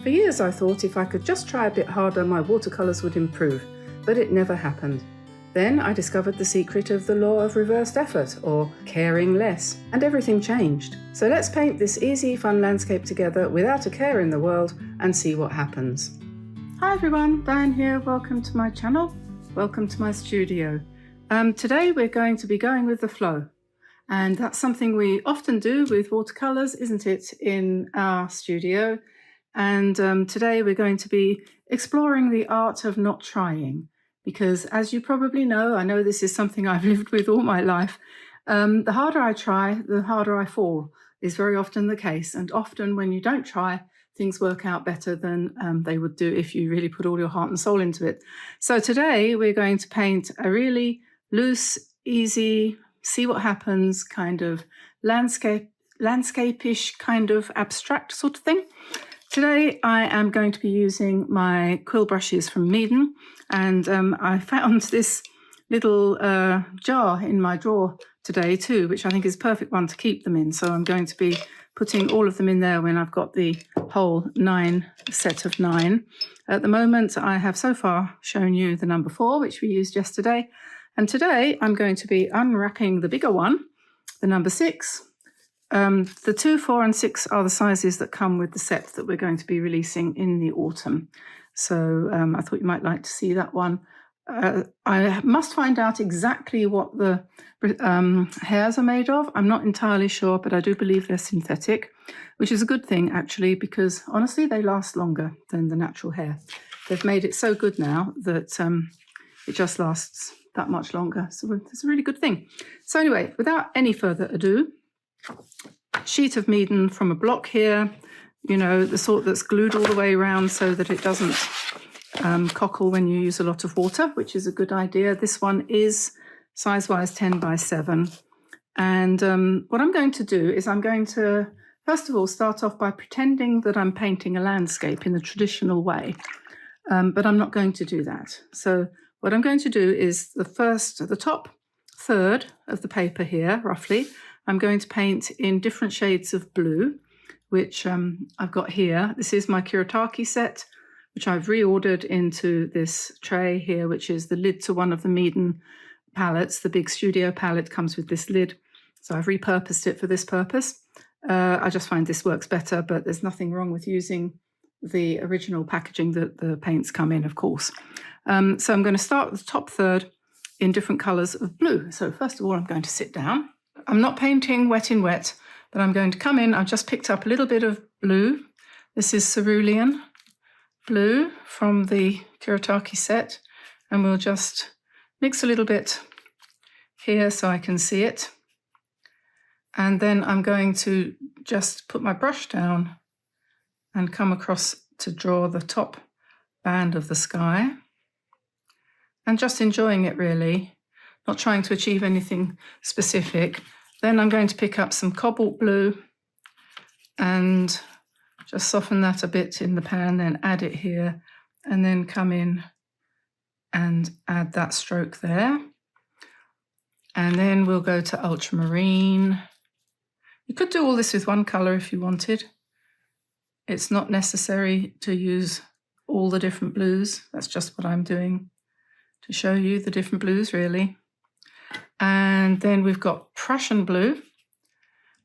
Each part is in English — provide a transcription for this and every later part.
For years I thought if I could just try a bit harder my watercolours would improve, but it never happened. Then I discovered the secret of the law of reversed effort, or caring less, and everything changed. So let's paint this easy, fun landscape together without a care in the world and see what happens. Hi everyone, Diane here, welcome to my channel, welcome to my studio. Today we're going to be going with the flow, and that's something we often do with watercolours, isn't it, in our studio. And today we're going to be exploring the art of not trying. Because as you probably know, I know this is something I've lived with all my life, the harder I try, the harder I fall is very often the case. And often when you don't try, things work out better than they would do if you really put all your heart and soul into it. So today we're going to paint a really loose, easy, see what happens kind of landscape-ish kind of abstract sort of thing. Today I am going to be using my quill brushes from Meeden, and I found this little jar in my drawer today too, which I think is a perfect one to keep them in. So I'm going to be putting all of them in there when I've got the whole set of 9. At the moment I have so far shown you the number 4, which we used yesterday, and today I'm going to be unwrapping the bigger one, the number 6. The 2, 4 and 6 are the sizes that come with the set that we're going to be releasing in the autumn. So I thought you might like to see that one. I must find out exactly what the hairs are made of. I'm not entirely sure, but I do believe they're synthetic, which is a good thing actually, because honestly they last longer than the natural hair. They've made it so good now that it just lasts that much longer. So it's a really good thing. So anyway, without any further ado, sheet of Meeden from a block here, you know, the sort that's glued all the way around so that it doesn't cockle when you use a lot of water, which is a good idea. This one is size-wise 10 by 7. And what I'm going to do is I'm going to, first of all, start off by pretending that I'm painting a landscape in the traditional way, but I'm not going to do that. So what I'm going to do is the top third of the paper here, roughly, I'm going to paint in different shades of blue, which I've got here. This is my Kuretake set, which I've reordered into this tray here, which is the lid to one of the Meeden palettes. The big studio palette comes with this lid, so I've repurposed it for this purpose. I just find this works better, but there's nothing wrong with using the original packaging that the paints come in, of course. So I'm going to start with the top third in different colours of blue. So first of all, I'm going to sit down. I'm not painting wet in wet, but I'm going to come in. I've just picked up a little bit of blue. This is cerulean blue from the Kuretake set, and we'll just mix a little bit here so I can see it. And then I'm going to just put my brush down and come across to draw the top band of the sky, and just enjoying it really, not trying to achieve anything specific. Then I'm going to pick up some cobalt blue and just soften that a bit in the pan, then add it here, and then come in and add that stroke there. And then we'll go to ultramarine. You could do all this with one colour if you wanted. It's not necessary to use all the different blues. That's just what I'm doing to show you the different blues really. And then we've got Prussian blue,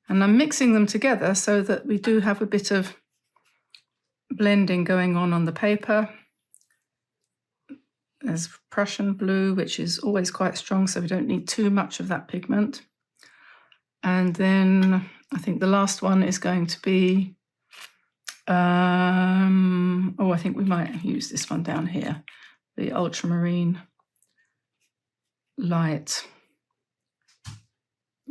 and I'm mixing them together so that we do have a bit of blending going on the paper. There's Prussian blue, which is always quite strong, so we don't need too much of that pigment. And then I think the last one is going to be, I think we might use this one down here, the ultramarine light,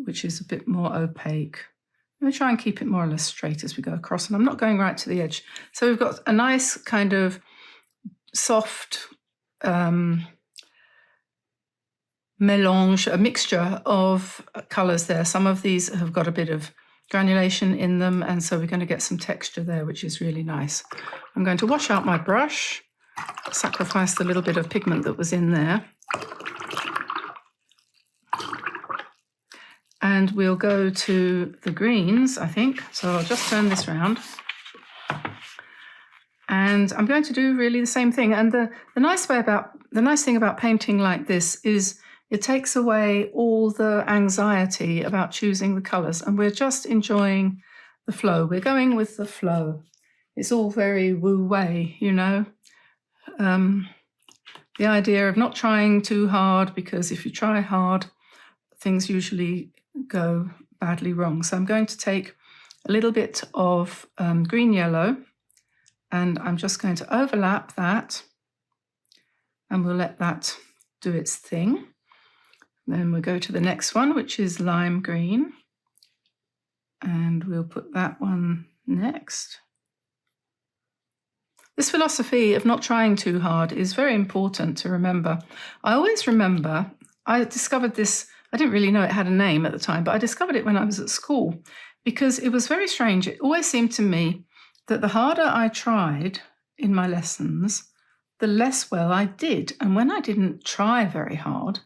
which is a bit more opaque. I'm going to try and keep it more or less straight as we go across, and I'm not going right to the edge. So we've got a nice kind of soft melange, a mixture of colours there. Some of these have got a bit of granulation in them, and so we're going to get some texture there, which is really nice. I'm going to wash out my brush, sacrifice the little bit of pigment that was in there. And we'll go to the greens, I think. So I'll just turn this round. And I'm going to do really the same thing. And the nice thing about painting like this is it takes away all the anxiety about choosing the colours, and we're just enjoying the flow. We're going with the flow. It's all very wu-wei, you know. The idea of not trying too hard, because if you try hard, things usually go badly wrong. So I'm going to take a little bit of green yellow, and I'm just going to overlap that, and we'll let that do its thing. Then we'll go to the next one, which is lime green, and we'll put that one next. This philosophy of not trying too hard is very important to remember. I always remember, I discovered this, I didn't really know it had a name at the time, but I discovered it when I was at school, because it was very strange. It always seemed to me that the harder I tried in my lessons, the less well I did. And when I didn't try very hard,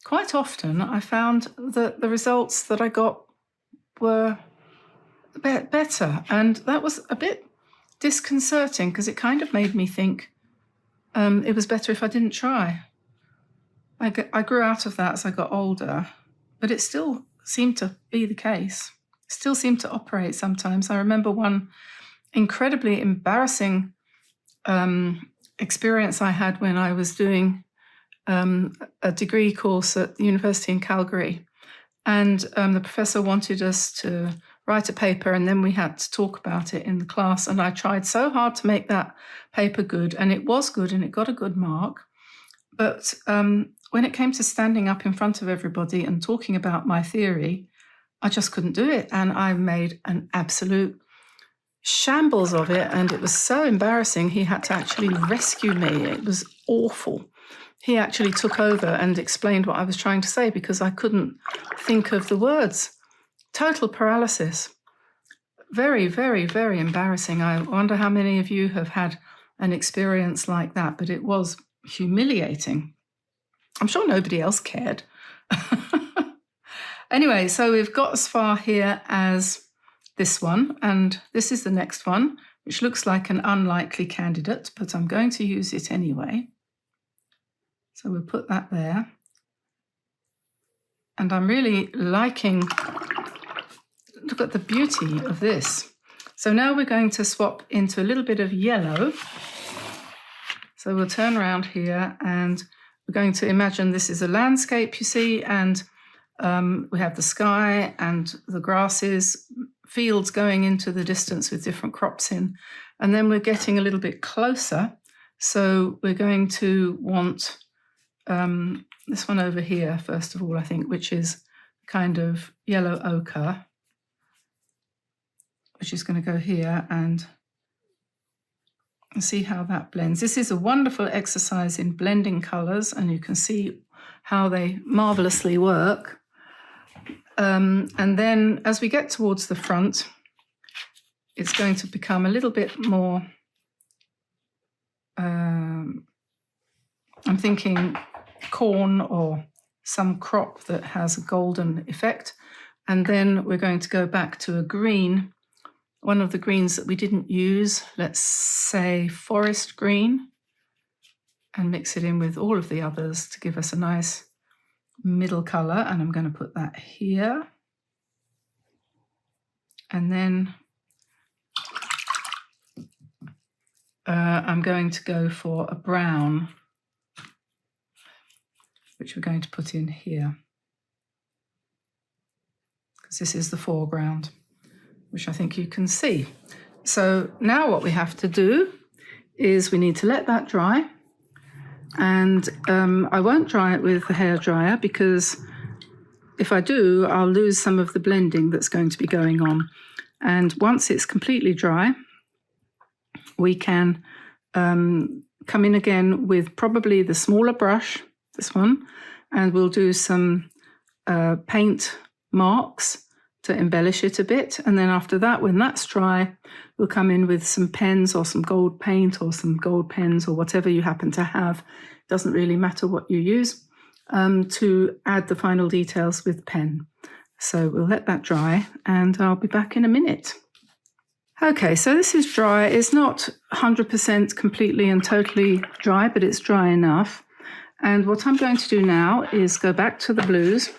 quite often I found that the results that I got were a bit better. And that was a bit disconcerting, because it kind of made me think it was better if I didn't try. I grew out of that as I got older, but it still seemed to be the case. It still seemed to operate sometimes. I remember one incredibly embarrassing experience I had when I was doing a degree course at the university in Calgary. And the professor wanted us to write a paper, and then we had to talk about it in the class. And I tried so hard to make that paper good, and it was good, and it got a good mark. But when it came to standing up in front of everybody and talking about my theory, I just couldn't do it. And I made an absolute shambles of it, and it was so embarrassing. He had to actually rescue me. It was awful. He actually took over and explained what I was trying to say, because I couldn't think of the words. Total paralysis. Very, very, very embarrassing. I wonder how many of you have had an experience like that, but it was humiliating. I'm sure nobody else cared. Anyway, so we've got as far here as this one, and this is the next one, which looks like an unlikely candidate, but I'm going to use it anyway. So we'll put that there. And I'm really liking, look at the beauty of this. So now we're going to swap into a little bit of yellow. So we'll turn around here, and we're going to imagine this is a landscape, you see, and we have the sky and the grasses, fields going into the distance with different crops in. And then we're getting a little bit closer. So we're going to want this one over here, first of all, I think, which is kind of yellow ochre, which is going to go here, and see how that blends. This is a wonderful exercise in blending colours, and you can see how they marvellously work. And then as we get towards the front, it's going to become a little bit more, I'm thinking corn or some crop that has a golden effect. And then we're going to go back to a green, one of the greens that we didn't use, let's say forest green, and mix it in with all of the others to give us a nice middle colour. And I'm going to put that here. And then I'm going to go for a brown, which we're going to put in here, because this is the foreground, which I think you can see. So now what we have to do is we need to let that dry. And I won't dry it with the hairdryer, because if I do, I'll lose some of the blending that's going to be going on. And once it's completely dry, we can come in again with probably the smaller brush, this one, and we'll do some paint marks to embellish it a bit. And then after that, when that's dry, we'll come in with some pens or some gold paint or some gold pens or whatever you happen to have. It doesn't really matter what you use, to add the final details with pen. So we'll let that dry, and I'll be back in a minute. Okay, so this is dry. It's not 100% completely and totally dry, but it's dry enough. And what I'm going to do now is go back to the blues,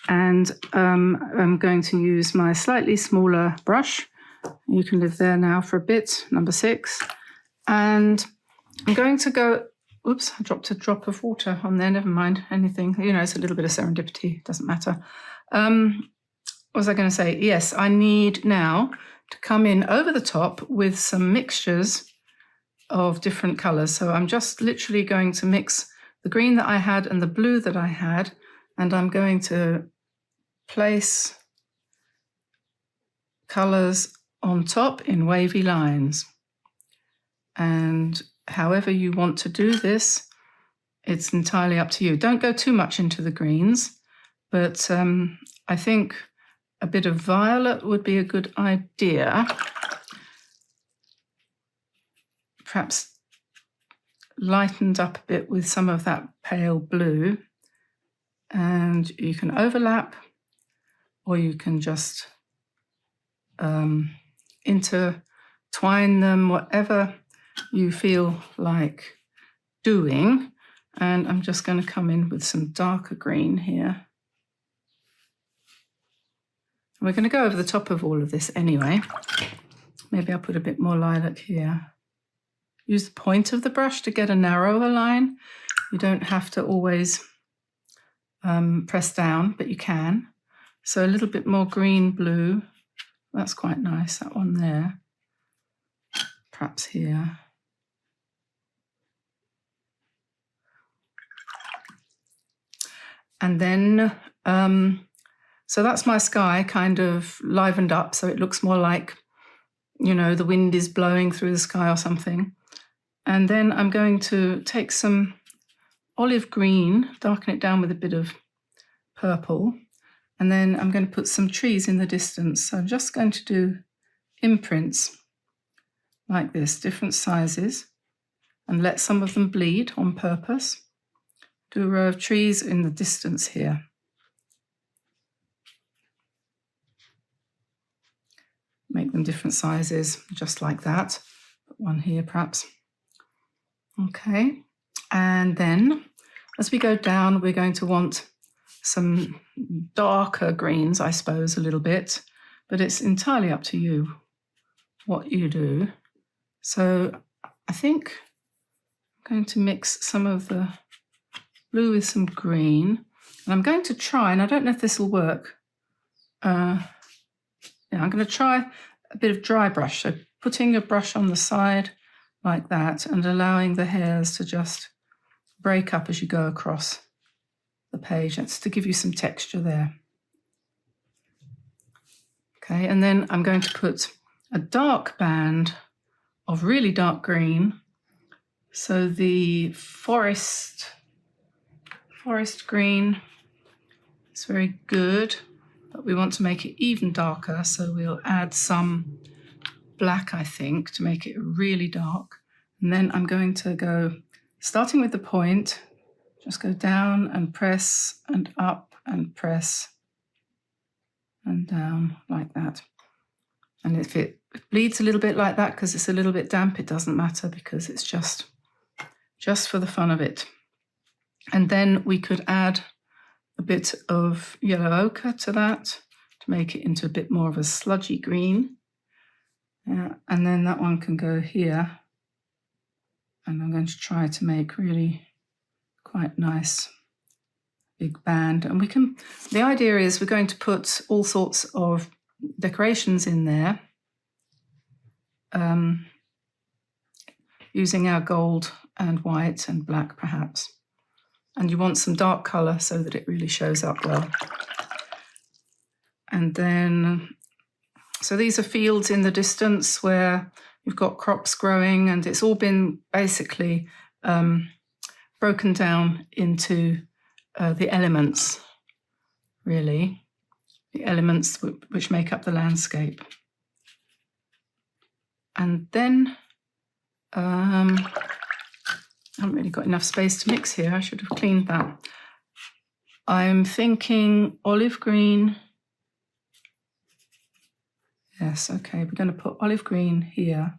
and I'm going to use my slightly smaller brush. You can live there now for a bit, number 6. And I'm going to go, oops, I dropped a drop of water on there, never mind, anything. You know, it's a little bit of serendipity, doesn't matter. What was I going to say? Yes, I need now to come in over the top with some mixtures of different colours. So I'm just literally going to mix the green that I had and the blue that I had, and I'm going to place colours on top in wavy lines. And however you want to do this, it's entirely up to you. Don't go too much into the greens, but I think a bit of violet would be a good idea. Perhaps lightened up a bit with some of that pale blue, and you can overlap, or you can just intertwine them, whatever you feel like doing. And I'm just going to come in with some darker green here. We're going to go over the top of all of this anyway. Maybe I'll put a bit more lilac here. Use the point of the brush to get a narrower line. You don't have to always press down, but you can. So a little bit more green, blue. That's quite nice, that one there. Perhaps here. And then, so that's my sky kind of livened up, so it looks more like, you know, the wind is blowing through the sky or something. And then I'm going to take some olive green, darken it down with a bit of purple, and then I'm going to put some trees in the distance. So I'm just going to do imprints like this, different sizes, and let some of them bleed on purpose. Do a row of trees in the distance here. Make them different sizes, just like that. Put one here perhaps. Okay, and then as we go down, we're going to want some darker greens, I suppose, a little bit, but it's entirely up to you what you do. So I think I'm going to mix some of the blue with some green, and I'm going to try, and I don't know if this will work. I'm going to try a bit of dry brush, so putting your brush on the side like that and allowing the hairs to just break up as you go across the page. That's to give you some texture there. Okay, and then I'm going to put a dark band of really dark green. So the forest green is very good, but we want to make it even darker, so we'll add some black, I think, to make it really dark. And then I'm going to go, starting with the point, just go down and press and up and press and down like that. And if it bleeds a little bit like that because it's a little bit damp, it doesn't matter, because it's just for the fun of it. And then we could add a bit of yellow ochre to that to make it into a bit more of a sludgy green. And then that one can go here. And I'm going to try to make really quite nice big band. And the idea is we're going to put all sorts of decorations in there using our gold and white and black perhaps. And you want some dark colour so that it really shows up well. And then, so these are fields in the distance where you've got crops growing, and it's all been basically broken down into the elements, really, the elements which make up the landscape. And then I haven't really got enough space to mix here. I should have cleaned that. I'm thinking olive green. Yes, okay, we're going to put olive green here.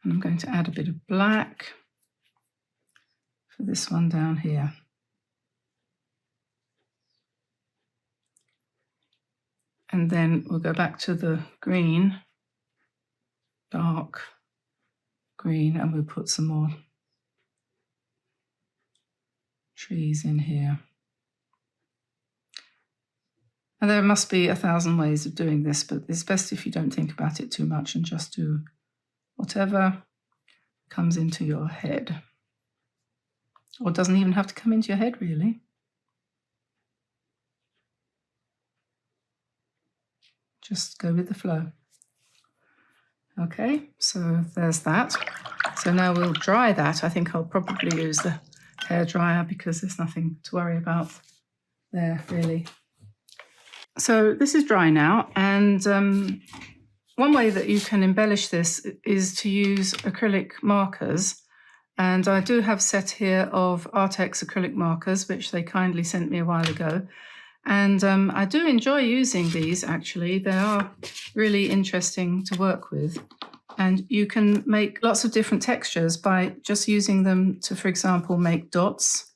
And I'm going to add a bit of black for this one down here. And then we'll go back to the green, dark green, and we'll put some more trees in here. And there must be 1,000 ways of doing this, but it's best if you don't think about it too much and just do whatever comes into your head. Or it doesn't even have to come into your head, really. Just go with the flow. Okay, so there's that. So now we'll dry that. I think I'll probably use the hairdryer because there's nothing to worry about there, really. So this is dry now, and one way that you can embellish this is to use acrylic markers. And I do have a set here of Artex acrylic markers, which they kindly sent me a while ago. And I do enjoy using these, actually. They are really interesting to work with. And you can make lots of different textures by just using them to, for example, make dots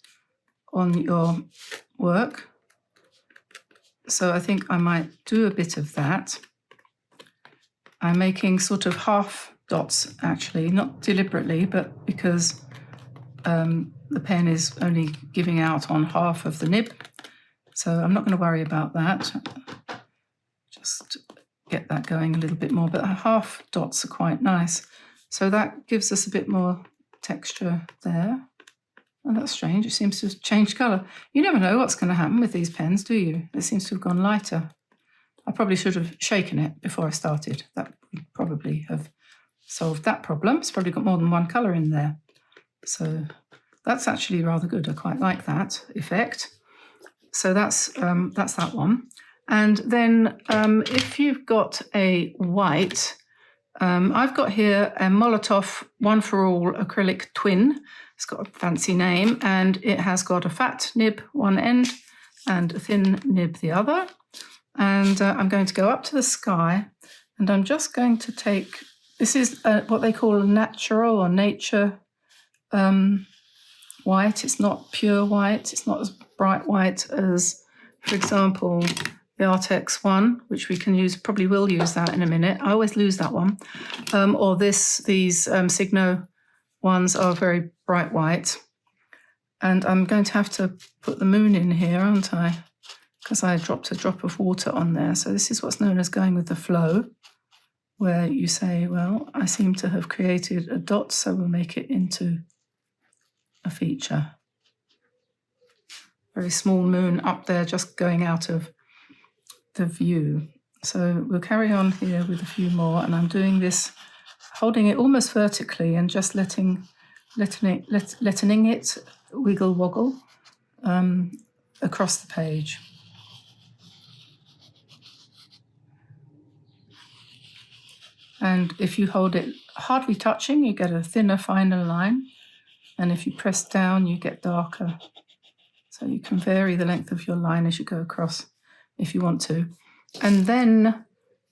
on your work. So I think I might do a bit of that. I'm making sort of half dots, actually, not deliberately, but because the pen is only giving out on half of the nib. So I'm not going to worry about that. Just get that going a little bit more, but half dots are quite nice. So that gives us a bit more texture there. Oh, that's strange. It seems to have changed colour. You never know what's going to happen with these pens, do you? It seems to have gone lighter. I probably should have shaken it before I started. That would probably have solved that problem. It's probably got more than one colour in there. So that's actually rather good. I quite like that effect. So that's that one. And then if you've got a white, I've got here a Molotov One for All acrylic twin. It's got a fancy name, and it has got a fat nib one end and a thin nib the other. And I'm going to go up to the sky, and I'm just going to take, this is what they call natural or nature white. It's not pure white. It's not as bright white as, for example, the Artex one, which we can use, probably will use that in a minute. I always lose that one. Or these Signo ones are very bright white. And I'm going to have to put the moon in here, aren't I? Because I dropped a drop of water on there. So this is what's known as going with the flow, where you say, well, I seem to have created a dot, so we'll make it into a feature. Very small moon up there, just going out of the view. So we'll carry on here with a few more, and I'm doing this, holding it almost vertically and just letting it wiggle woggle across the page. And if you hold it hardly touching, you get a thinner, finer line. And if you press down, you get darker. So you can vary the length of your line as you go across if you want to. And then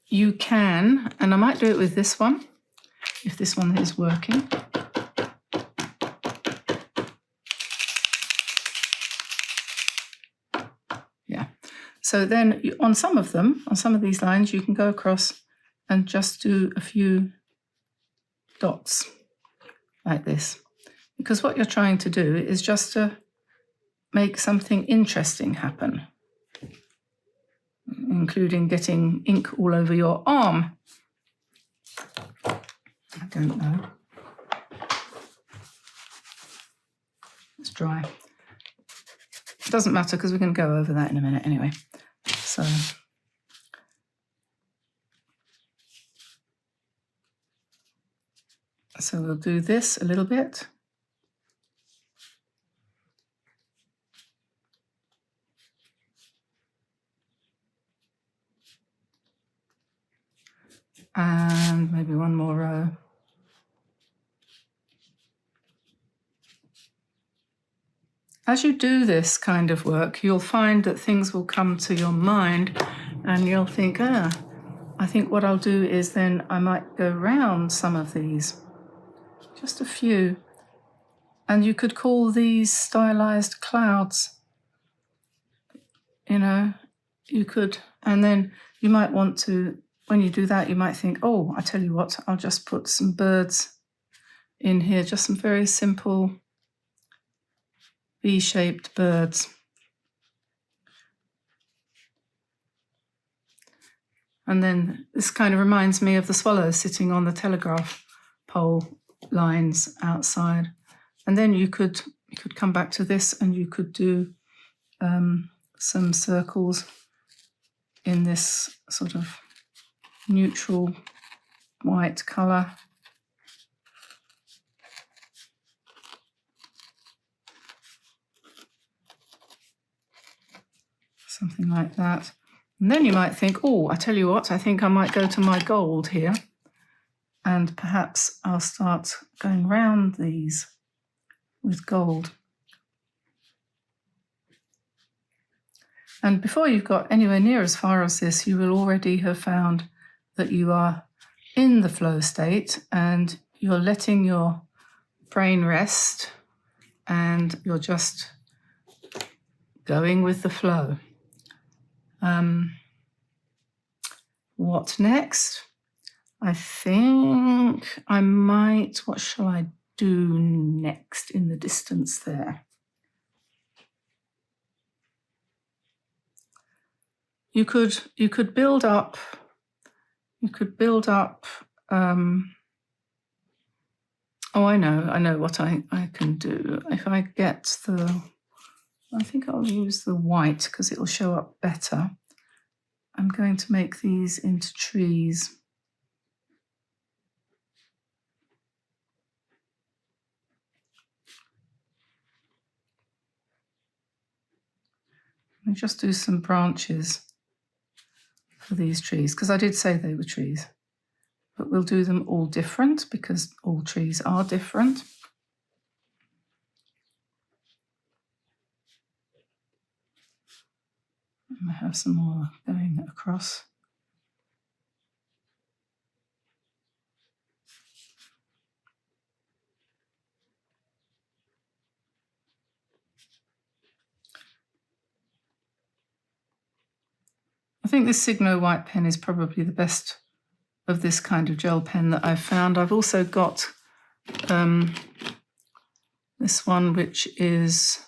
you can, and I might do it with this one, if this one is working. Yeah. So then on some of them, on some of these lines, you can go across and just do a few dots like this. Because what you're trying to do is just to make something interesting happen, including getting ink all over your arm. I don't know. It's dry. It doesn't matter because we're going to go over that in a minute anyway. So we'll do this a little bit. And maybe one more row. as you do this kind of work, you'll find that things will come to your mind and you'll think, I think what I'll do is then I might go round some of these, just a few. And you could call these stylized clouds, you know, you could, and then you might want to, when you do that, you might think, oh, I tell you what, I'll just put some birds in here, just some very simple V-shaped birds. And then this kind of reminds me of the swallows sitting on the telegraph pole lines outside. And then you could come back to this and you could do some circles in this sort of neutral white colour. Something like that. And then you might think, oh, I tell you what, I think I might go to my gold here. And perhaps I'll start going round these with gold. And before you've got anywhere near as far as this, you will already have found that you are in the flow state and you're letting your brain rest and you're just going with the flow. What next? I think I might, what shall I do next in the distance there? You could build up, oh, I know what I can do. If I get I think I'll use the white because it will show up better. I'm going to make these into trees. I'll just do some branches for these trees because I did say they were trees, but we'll do them all different because all trees are different. I have some more going across. I think this Signo white pen is probably the best of this kind of gel pen that I've found. I've also got this one, which is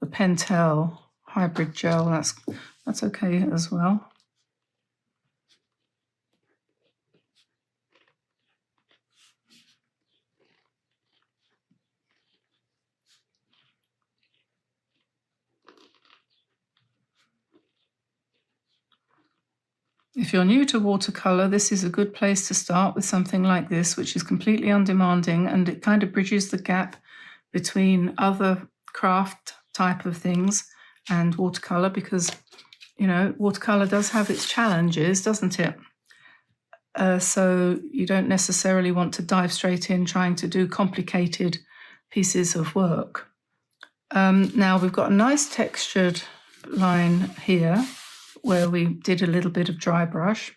the Pentel hybrid gel. That's okay as well. If you're new to watercolour, this is a good place to start with something like this, which is completely undemanding and it kind of bridges the gap between other craft type of things and watercolour because, you know, watercolour does have its challenges, doesn't it? So you don't necessarily want to dive straight in trying to do complicated pieces of work. Now we've got a nice textured line here where we did a little bit of dry brush.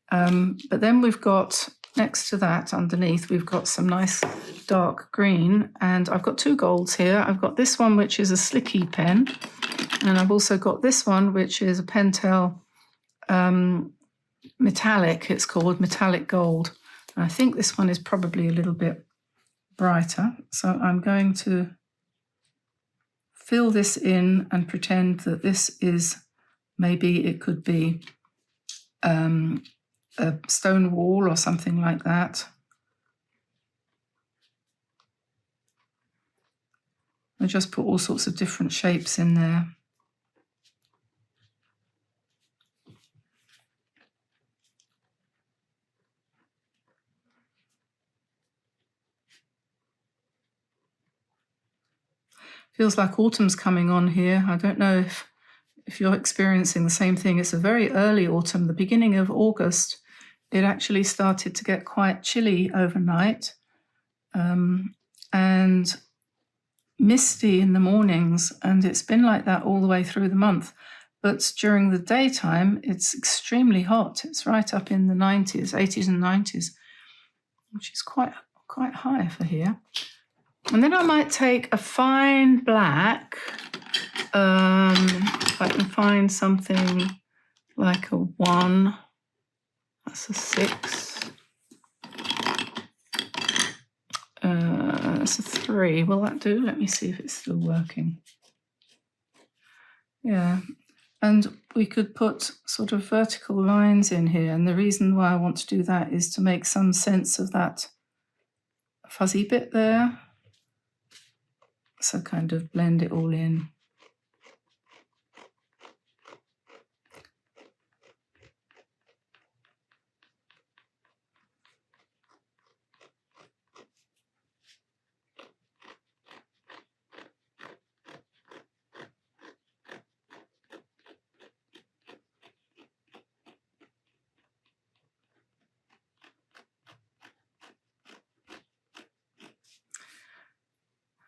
But then we've got, next to that, underneath, we've got some nice dark green. And I've got two golds here. I've got this one, which is a Slicky pen. And I've also got this one, which is a Pentel metallic, it's called, metallic gold. And I think this one is probably a little bit brighter. So I'm going to fill this in and pretend that this is, maybe it could be a stone wall or something like that. I just put all sorts of different shapes in there. Feels like autumn's coming on here. I don't know if you're experiencing the same thing. It's a very early autumn, the beginning of August. It actually started to get quite chilly overnight. And misty in the mornings, and it's been like that all the way through the month. But during the daytime, it's extremely hot. It's right up in the 90s, 80s and 90s, which is quite high for here. And then I might take a fine black, if I can find something like a 1, that's a 6, that's a 3. Will that do? Let me see if it's still working. Yeah, and we could put sort of vertical lines in here, and the reason why I want to do that is to make some sense of that fuzzy bit there. So kind of blend it all in.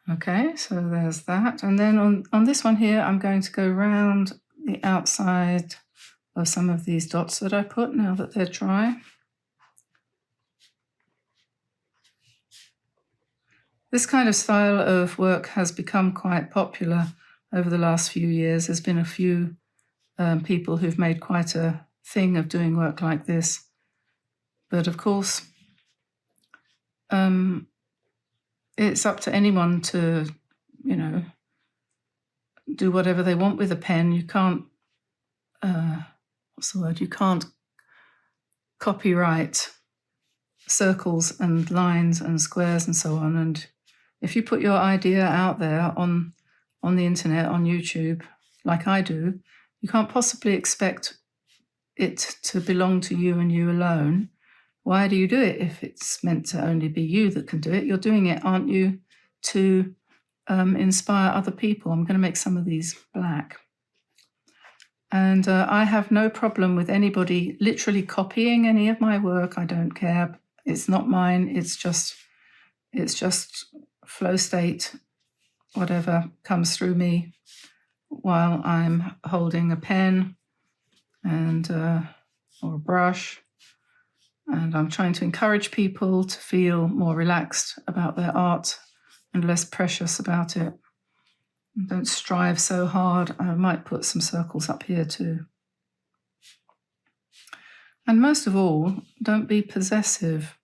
Okay, so there's that. And then on this one here, I'm going to go round the outside of some of these dots that I put now that they're dry. This kind of style of work has become quite popular over the last few years. There's been a few people who've made quite a thing of doing work like this. But of course, it's up to anyone to, you know, do whatever they want with a pen. You can't, what's the word? You can't copyright circles and lines and squares and so on. And if you put your idea out there on the internet, on YouTube, like I do, you can't possibly expect it to belong to you and you alone. Why do you do it if it's meant to only be you that can do it? You're doing it, aren't you, to inspire other people? I'm going to make some of these black. And I have no problem with anybody literally copying any of my work. I don't care. It's not mine. It's just flow state, whatever comes through me while I'm holding a pen and or a brush. And I'm trying to encourage people to feel more relaxed about their art and less precious about it. And don't strive so hard. I might put some circles up here too. And most of all, don't be possessive.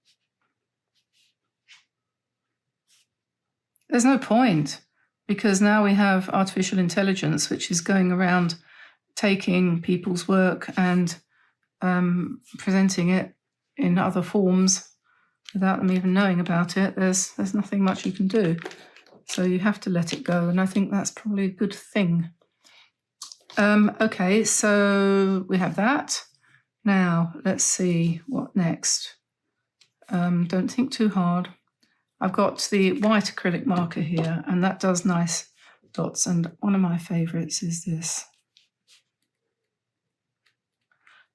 There's no point, because now we have artificial intelligence, which is going around taking people's work and presenting it in other forms without them even knowing about it. There's nothing much you can do. So you have to let it go, and I think that's probably a good thing. Okay, so we have that. Now, let's see what next. Don't think too hard. I've got the white acrylic marker here, and that does nice dots, and one of my favourites is this.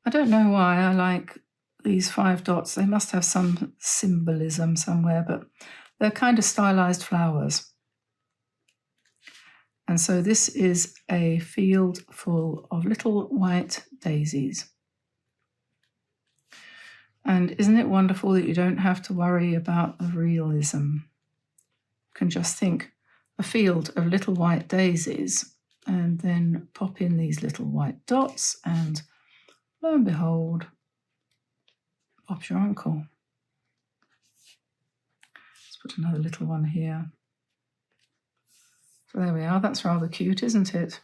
I don't know why I like these 5 dots. They must have some symbolism somewhere, but they're kind of stylized flowers. And so this is a field full of little white daisies. And isn't it wonderful that you don't have to worry about the realism? You can just think a field of little white daisies and then pop in these little white dots, and lo and behold, Bob's your uncle. Let's put another little one here. So there we are. That's rather cute, isn't it?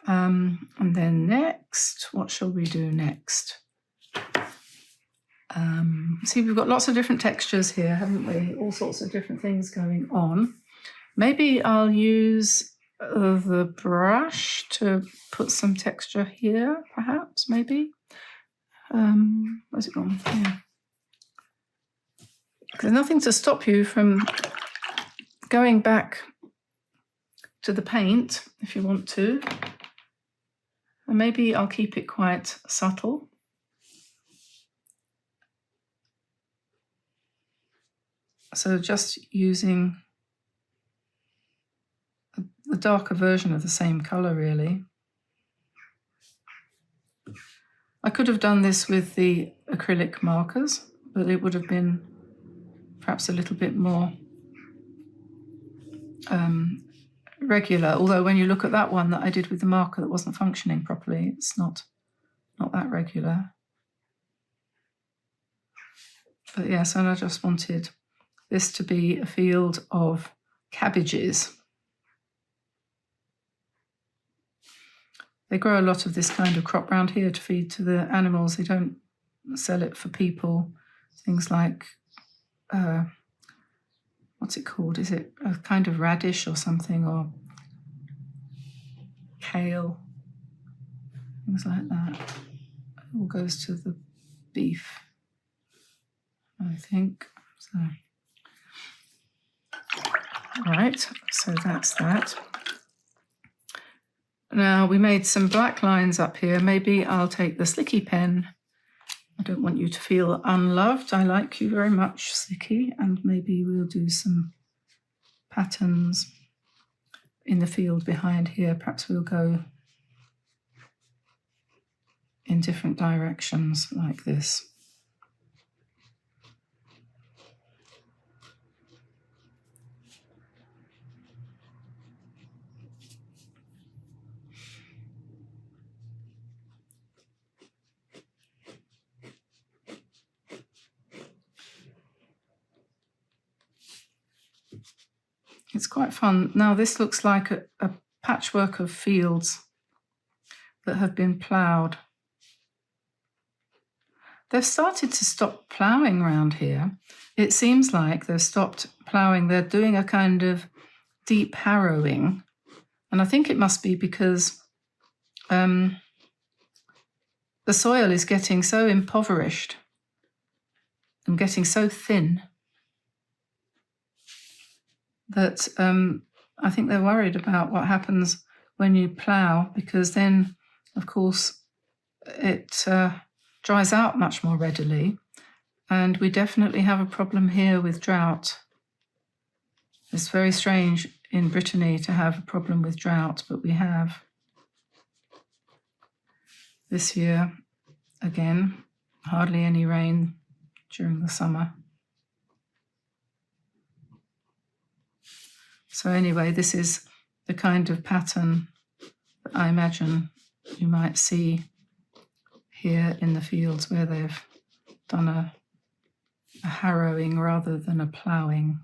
And then next, what shall we do next? See, we've got lots of different textures here, haven't we? All sorts of different things going on. Maybe I'll use the brush to put some texture here, perhaps, maybe. Where's it gone? Yeah. There's nothing to stop you from going back to the paint if you want to. And maybe I'll keep it quite subtle. So just using the darker version of the same colour, really. I could have done this with the acrylic markers, but it would have been perhaps a little bit more regular. Although when you look at that one that I did with the marker that wasn't functioning properly, it's not that regular. But yes, and I just wanted this to be a field of cabbages. They grow a lot of this kind of crop round here to feed to the animals. They don't sell it for people. Things like, what's it called? Is it a kind of radish or something, or kale? Things like that. It all goes to the beef, I think. So, right, so that's that. Now we made some black lines up here. Maybe I'll take the Slicky pen. I don't want you to feel unloved. I like you very much, Slicky, and maybe we'll do some patterns in the field behind here. Perhaps we'll go in different directions like this. It's quite fun. Now this looks like a patchwork of fields that have been ploughed. They've started to stop ploughing around here. It seems like they've stopped ploughing. They're doing a kind of deep harrowing. And I think it must be because the soil is getting so impoverished and getting so thin that I think they're worried about what happens when you plough, because then, of course, it dries out much more readily. And we definitely have a problem here with drought. It's very strange in Brittany to have a problem with drought, but we have this year, again, hardly any rain during the summer. So anyway, this is the kind of pattern that I imagine you might see here in the fields where they've done a harrowing rather than a ploughing.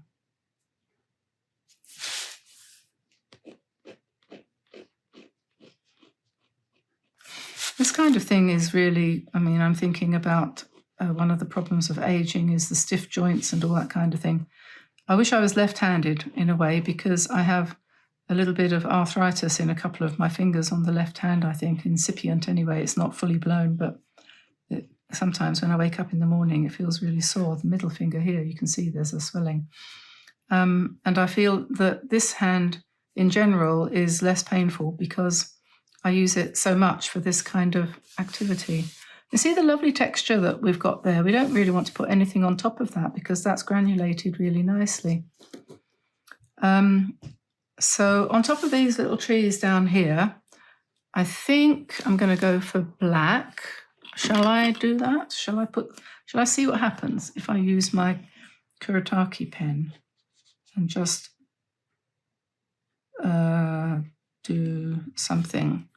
This kind of thing is really, I mean, I'm thinking about one of the problems of aging is the stiff joints and all that kind of thing. I wish I was left-handed in a way, because I have a little bit of arthritis in a couple of my fingers on the left hand, I think, incipient anyway. It's not fully blown, but sometimes when I wake up in the morning, it feels really sore. The middle finger here, you can see there's a swelling. And I feel that this hand in general is less painful because I use it so much for this kind of activity. You see the lovely texture that we've got there? We don't really want to put anything on top of that because that's granulated really nicely. So on top of these little trees down here, I think I'm going to go for black. Shall I do that? Shall I see what happens if I use my Kuretake pen and just do something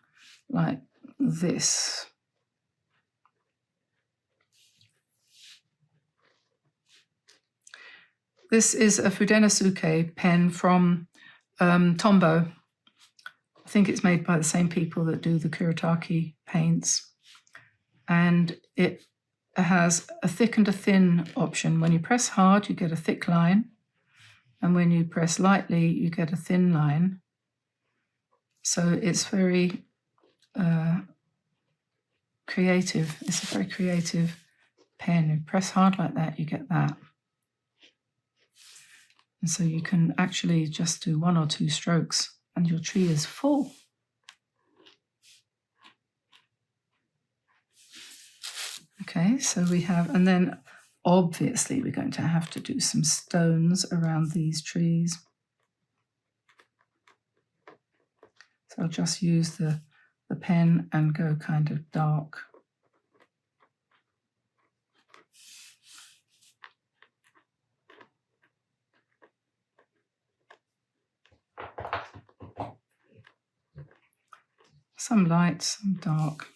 like this? This is a Fudenasuke pen from Tombow. I think it's made by the same people that do the Kuretake paints. And it has a thick and a thin option. When you press hard, you get a thick line. And when you press lightly, you get a thin line. So it's very creative. It's a very creative pen. You press hard like that, you get that. And so you can actually just do 1 or 2 strokes and your tree is full. Okay, so we have, and then obviously we're going to have to do some stones around these trees. So I'll just use the pen and go kind of dark. Some light, some dark.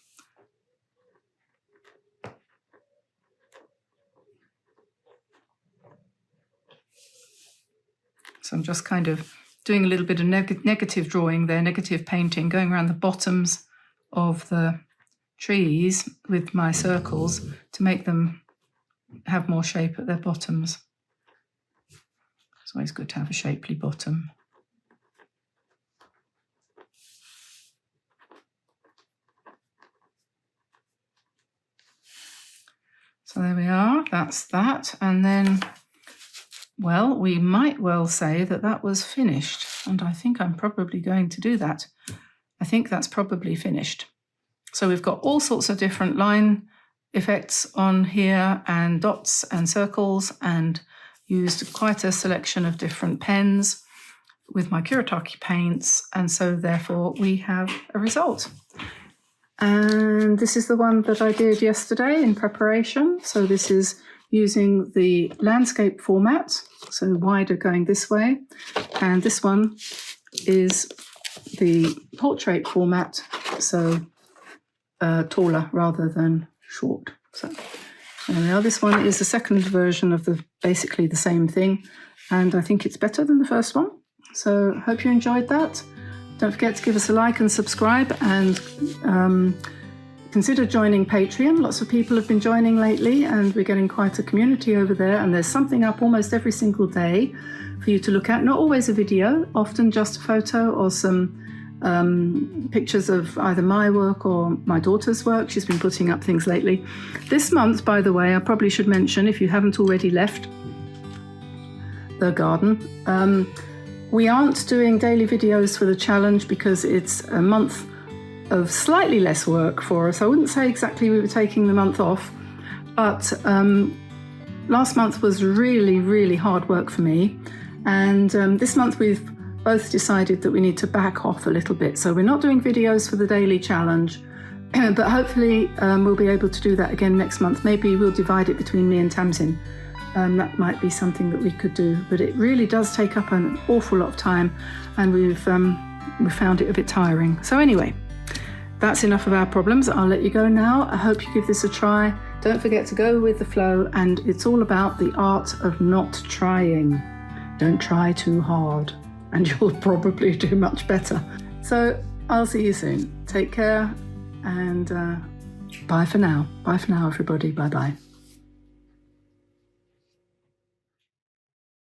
So I'm just kind of doing a little bit of negative drawing there, negative painting, going around the bottoms of the trees with my circles to make them have more shape at their bottoms. It's always good to have a shapely bottom. So there we are, that's that. And then, well, we might well say that that was finished. And I think I'm probably going to do that. I think that's probably finished. So we've got all sorts of different line effects on here and dots and circles, and used quite a selection of different pens with my Kuretake paints. And so therefore we have a result. And this is the one that I did yesterday in preparation. So this is using the landscape format, so wider going this way. And this one is the portrait format, so taller rather than short. So there we are. This one is the second version of basically the same thing. And I think it's better than the first one. So hope you enjoyed that. Don't forget to give us a like and subscribe, and consider joining Patreon. Lots of people have been joining lately, and we're getting quite a community over there, and there's something up almost every single day for you to look at. Not always a video, often just a photo or some pictures of either my work or my daughter's work. She's been putting up things lately. This month, by the way, I probably should mention, if you haven't already left the garden, we aren't doing daily videos for the challenge because it's a month of slightly less work for us. I wouldn't say exactly we were taking the month off, but last month was really, really hard work for me. And this month we've both decided that we need to back off a little bit. So we're not doing videos for the daily challenge, but hopefully we'll be able to do that again next month. Maybe we'll divide it between me and Tamsin. That might be something that we could do, but it really does take up an awful lot of time, and we've found it a bit tiring. So anyway, that's enough of our problems. I'll let you go now. I hope you give this a try. Don't forget to go with the flow, and it's all about the art of not trying. Don't try too hard, and you'll probably do much better. So I'll see you soon. Take care, and bye for now. Bye for now, everybody. Bye-bye.